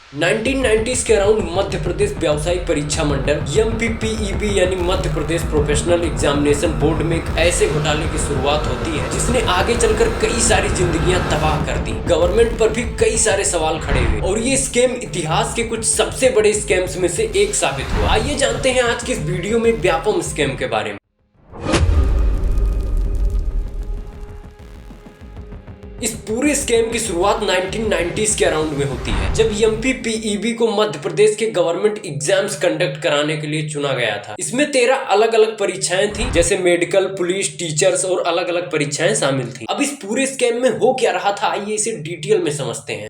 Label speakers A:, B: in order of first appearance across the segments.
A: 1990s के around Madhya Pradesh व्यावसायिक परीक्षा मंडल MPPEB यानी Madhya Pradesh professional examination board में एक ऐसे घोटाले की शुरुआत होती है जिसने आगे चलकर कई सारी जिंदगियां तबाह कर दी। गवर्नमेंट पर भी कई सारे सवाल खड़े हुए और ये स्कैम इतिहास के कुछ सबसे बड़े स्कैम्स में से एक साबित हुआ। आइए जानते हैं आज की इस वीडियो में व्यापम स्कैम के बारे में। इस पूरे स्कैम की शुरुआत 1990s के अराउंड में होती है जब MPPEB को मध्य प्रदेश के गवर्नमेंट एग्जाम्स कंडक्ट कराने के लिए चुना गया था। इसमें 13 अलग अलग परीक्षाएं थी, जैसे मेडिकल, पुलिस, टीचर्स और अलग अलग परीक्षाएं शामिल थी। अब इस पूरे स्कैम में हो क्या रहा था, आइए इसे डिटेल में समझते हैं।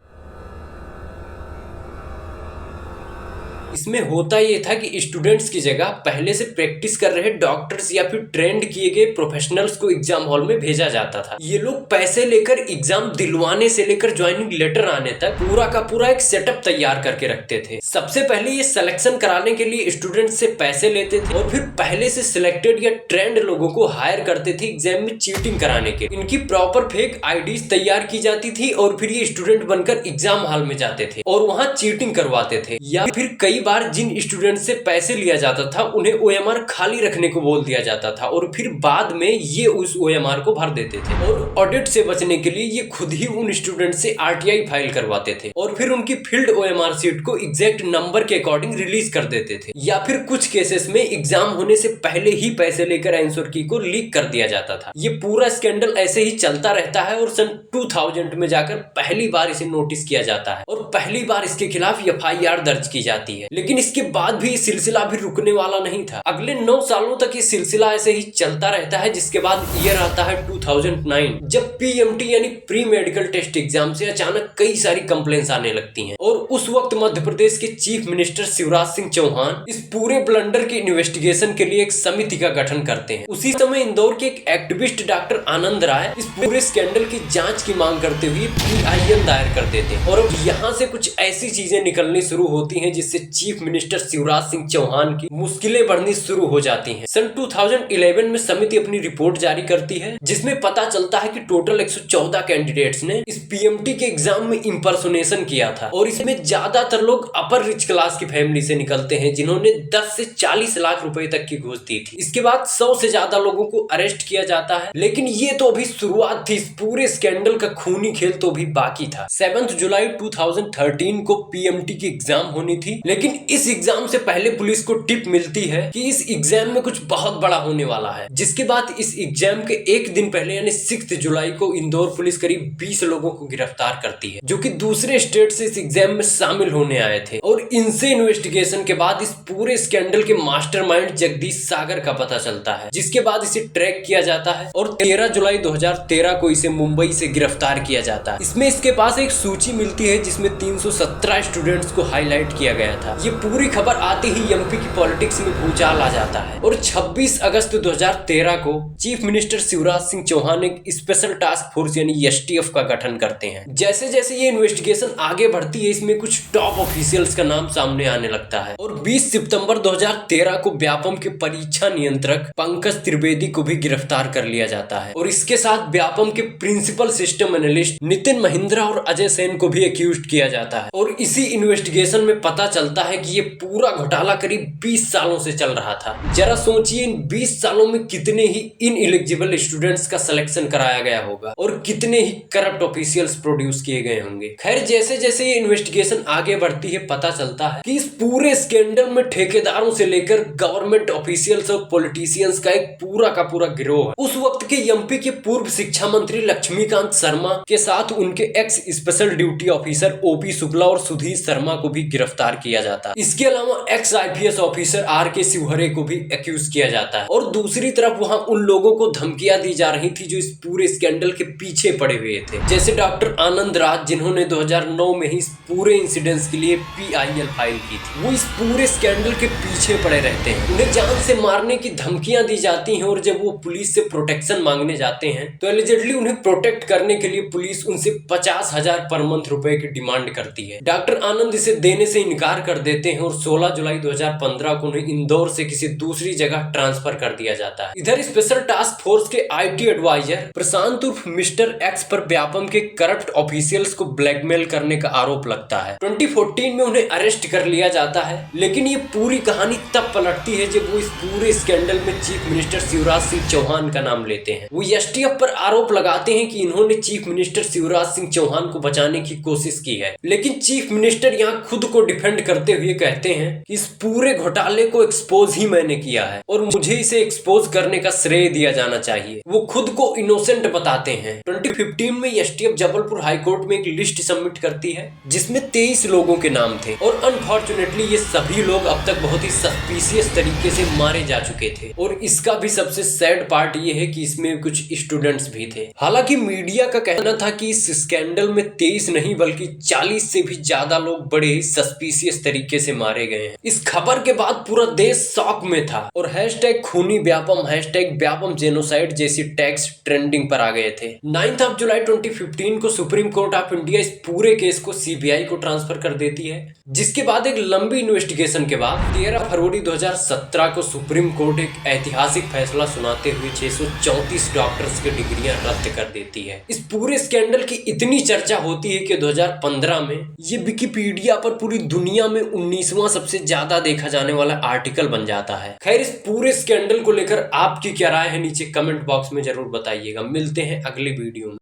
A: इसमें होता ये था कि स्टूडेंट्स की जगह पहले से प्रैक्टिस कर रहे डॉक्टर्स या फिर ट्रेंड किए गए प्रोफेशनल्स को एग्जाम हॉल में भेजा जाता था। ये लोग पैसे लेकर एग्जाम दिलवाने से लेकर ज्वाइनिंग लेटर आने तक पूरा का पूरा एक सेटअप तैयार करके रखते थे। सबसे पहले ये सिलेक्शन कराने के लिए स्टूडेंट्स से पैसे लेते थे और फिर पहले से सिलेक्टेड या ट्रेंड लोगों को हायर करते थे एग्जाम में चीटिंग कराने के। इनकी प्रॉपर फेक आईडीज तैयार की जाती थी और फिर ये स्टूडेंट बनकर एग्जाम हॉल में जाते थे और वहाँ चीटिंग करवाते थे। या फिर कई बार जिन स्टूडेंट से पैसे लिया जाता था उन्हें OMR खाली रखने को बोल दिया जाता था और फिर बाद में ये उस OMR को भर देते थे और ऑडिट से बचने के लिए ये खुद ही उन स्टूडेंट से RTI फाइल करवाते थे और फिर उनकी फील्ड OMR सीट को एग्जैक्ट नंबर के अकॉर्डिंग रिलीज कर देते थे। या फिर कुछ केसेस में एग्जाम होने से पहले ही पैसे लेकर आंसर की को लीक कर दिया जाता था। ये पूरा स्कैंडल ऐसे ही चलता रहता है और सन 2000 में जाकर पहली बार इसे नोटिस किया जाता है और पहली बार इसके खिलाफ FIR दर्ज की जाती है। लेकिन इसके बाद भी सिलसिला भी रुकने वाला नहीं था। अगले 9 सालों तक ये सिलसिला ऐसे ही चलता रहता है, जिसके बाद ईयर आता है 2009 जब PMT यानी प्री मेडिकल टेस्ट एग्जाम से अचानक कई सारी कंप्लेंट्स आने लगती हैं और उस वक्त मध्य प्रदेश के चीफ मिनिस्टर शिवराज सिंह चौहान इस पूरे ब्लंडर की इन्वेस्टिगेशन के लिए एक समिति का गठन करते हैं। उसी समय इंदौर के एक एक्टिविस्ट डॉक्टर आनंद राय इस पूरे स्कैंडल की जांच की मांग करते हुए PIL दायर कर देते हैं और अब यहाँ से कुछ ऐसी चीजें निकलनी शुरू होती हैं जिससे चीफ मिनिस्टर शिवराज सिंह चौहान की मुश्किलें बढ़नी शुरू हो जाती हैं। सन 2011 में समिति अपनी रिपोर्ट जारी करती है जिसमें पता चलता है कि टोटल 114 कैंडिडेट्स ने इस PMT के एग्जाम में इंपर्सोनेशन किया था और इसमें ज्यादातर लोग अपर रिच क्लास की फैमिली से निकलते हैं जिन्होंने 10 से 40 लाख रुपए तक की घूस दी थी। इसके बाद 100 से ज्यादा लोगों को अरेस्ट किया जाता है, लेकिन ये तो अभी शुरुआत थी। इस पूरे स्कैंडल का खूनी खेल तो अभी बाकी था। 7 जुलाई 2013 को PMT की एग्जाम होनी थी, लेकिन इस एग्जाम से पहले पुलिस को टिप मिलती है कि इस एग्जाम में कुछ बहुत बड़ा होने वाला है, जिसके बाद इस एग्जाम के एक दिन पहले यानी 6 जुलाई को इंदौर पुलिस करीब 20 लोगों को गिरफ्तार करती है जो कि दूसरे स्टेट से इस एग्जाम में शामिल होने आए थे और इनसे इन्वेस्टिगेशन के बाद इस पूरे स्कैंडल के मास्टरमाइंड जगदीश सागर का पता चलता है, जिसके बाद इसे ट्रैक किया जाता है और 13 जुलाई 2013 को इसे मुंबई से गिरफ्तार किया जाता है। इसमें इसके पास एक सूची मिलती है जिसमें 317 स्टूडेंट्स को हाईलाइट किया गया था। ये पूरी खबर आते ही MP की पॉलिटिक्स में भूचाल आ जाता है और 26 अगस्त 2013 को चीफ मिनिस्टर शिवराज सिंह चौहान एक स्पेशल टास्क फोर्स यानी STF का गठन करते हैं। जैसे जैसे ये इन्वेस्टिगेशन आगे बढ़ती है इसमें कुछ टॉप ऑफिशियल्स का नाम सामने आने लगता है और 20 सितंबर 2013 को व्यापम के परीक्षा नियंत्रक पंकज त्रिवेदी को भी गिरफ्तार कर लिया जाता है और इसके साथ व्यापम के principal system analyst Nitin Mahindra और अजय सेन को भी एक्यूज किया जाता है और इसी इन्वेस्टिगेशन में पता चलता है कि ये पूरा घोटाला करीब 20 सालों से चल रहा था। जरा सोचिए इन 20 सालों में कितने ही इनएलिजिबल स्टूडेंट्स का सिलेक्शन कराया गया होगा और कितने ही करप्ट ऑफिशियल्स प्रोड्यूस किए गए होंगे। खैर जैसे जैसे ये इन्वेस्टिगेशन आगे बढ़ती है पता चलता है कि इस पूरे स्कैंडल में ठेकेदारों से लेकर गवर्नमेंट ऑफिशियल्स और पॉलिटिशियंस का एक पूरा का पूरा गिरोह है। उस वक्त के MP के पूर्व शिक्षा मंत्री लक्ष्मीकांत शर्मा के साथ उनके x special duty officer OP Shukla और सुधीर शर्मा को भी गिरफ्तार किया जाता है। इसके अलावा x IPS officer RK Shivhare को भी एक्यूज किया जाता है और दूसरी तरफ वहां उन लोगों को धमकियां दी जा रही थी जो इस पूरे स्कैंडल के पीछे पड़े हुए थे, जैसे डॉक्टर आनंद राज जिन्होंने 2009 में ही इस पूरे इंसिडेंट्स के लिए PIL फाइल की थी। वो इस पूरे स्कैंडल के पीछे पड़े रहते हैं, उन्हें जान से मारने की धमकियां दी जाती हैं और जब वो पुलिस से प्रोटेक्शन मांगने जाते हैं तो एलिजिडली उन्हें प्रोटेक्ट करने के लिए पुलिस उनसे 50,000 पर मंथ रुपए की डिमांड करती है। डॉक्टर आनंद इसे देने से इनकार कर देते हैं और 16 जुलाई 2015 को उन्हें इंदौर से किसी दूसरी जगह ट्रांसफर कर दिया जाता है। इधर स्पेशल टास्क फोर्स के आईटी एडवाइजर प्रशांत उर्फ मिस्टर एक्स पर व्यापम के करप्ट ऑफिशियल्स को ब्लैकमेल करने का आरोप लगता है। 2014 में उन्हें अरेस्ट कर लिया जाता है, लेकिन ये पूरी कहानी तब पलटती है जब वो इस पूरे स्कैंडल में चीफ मिनिस्टर शिवराज सिंह चौहान का नाम लेते हैं। वो एसटीएफ पर आरोप लगाते हैं कि इन्होंने चीफ मिनिस्टर शिवराज सिंह चौहान को बचाने की कोशिश की है, लेकिन चीफ मिनिस्टर यहाँ खुद को डिफेंड करते हुए कहते हैं कि इस पूरे घोटाले को एक्सपोज ही मैंने किया है और मुझे इसे एक्सपोज करने का श्रेय दिया जाना चाहिए। वो खुद को इनोसेंट बताते हैं। 2015 में एसटीएफ जबलपुर हाईकोर्ट में एक लिस्ट सबमिट करती है जिसमें 23 लोगों के नाम थे और अनफॉर्चुनेटली ये सभी लोग अब तक बहुत ही सस्पिशियस तरीके से मारे जा चुके थे। और इसका भी सबसे सैड पार्ट ये है कि इसमें कुछ स्टूडेंट्स भी थे। हालांकि मीडिया का कहना था कि इस स्कैंडल में 23 नहीं बल्कि 40 से भी ज्यादा लोग बड़े ही सस्पिशियस तरीके से मारे गए हैं। इस खबर के बाद पूरा देश शॉक में था और हैशटैग खूनी व्यापम, हैशटैग व्यापम जेनोसाइड जैसी टैग्स ट्रेंडिंग पर आ गए थे। 9 जुलाई 2015 को सुप्रीम कोर्ट ऑफ इंडिया इस पूरे केस को सीबीआई को ट्रांसफर कर देती है, जिसके बाद एक लंबी इन्वेस्टिगेशन के बाद 13 फरवरी 2017 को सुप्रीम कोर्ट एक ऐतिहासिक फैसला सुनाते हुए 634 डॉक्टर्स की डिग्रियां रद्द कर देती है। इस पूरे स्कैंडल की इतनी चर्चा होती है कि 2015 में ये विकिपीडिया पर पूरी दुनिया में 19वां सबसे ज्यादा देखा जाने वाला आर्टिकल बन जाता है। खैर, इस पूरे स्कैंडल को लेकर आपकी क्या राय है नीचे कमेंट बॉक्स में जरूर बताइएगा। मिलते हैं अगले वीडियो में।